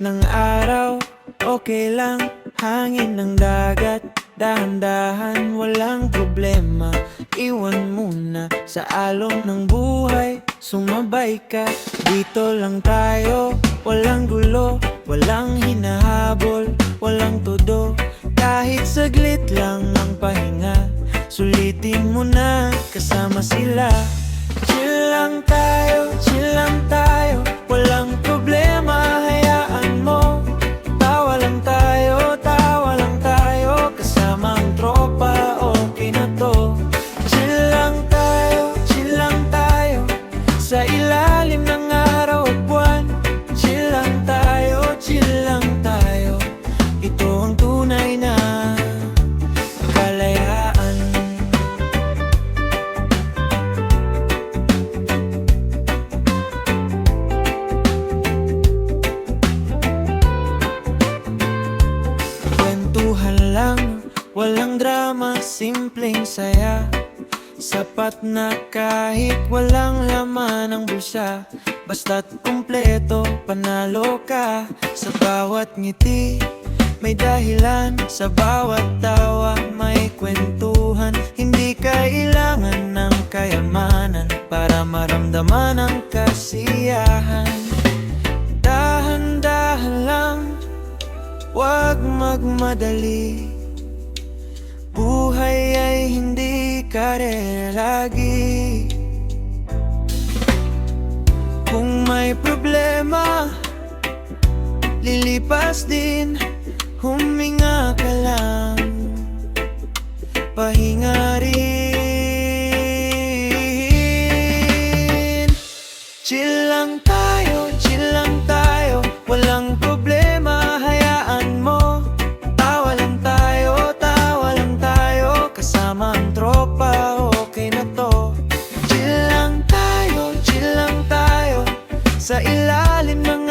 ng araw, okay lang. Hangin ng dagat, dahan-dahan, walang problema. Iwan muna sa alon ng buhay, sumabay ka. Dito lang tayo, walang gulo, walang hinahabol, walang todo. Kahit saglit lang ang pahinga, sulitin mo na kasama sila. Chill lang tayo, walang problema, hayaan mo. Tawa lang tayo, kasama ang tropa, okay na to. Chill lang tayo, sa ilalim ng araw at buwan. Chill lang tayo, ito ang tunay na kalayaan. Kwentuhan lang, walang drama, simpleng saya. Sapat na kahit walang laman ang bulsa. Basta't kumpleto, panalo ka. Sa bawat ngiti, may dahilan. Sa bawat tawa, may kwentuhan. Hindi kailangan ng kayamanan para maramdaman ang kasiyahan. Dahan-dahan lang, huwag magmadali. Buhay ay hindi karera lagi. Kung may problema, lilipas din. Huminga ka lang, pahinga rin. Chill lang tayo, walang problema, hayaan mo. Tawa lang tayo, kasama ang tropa, okay na to. Chill lang tayo, sa ilalim ng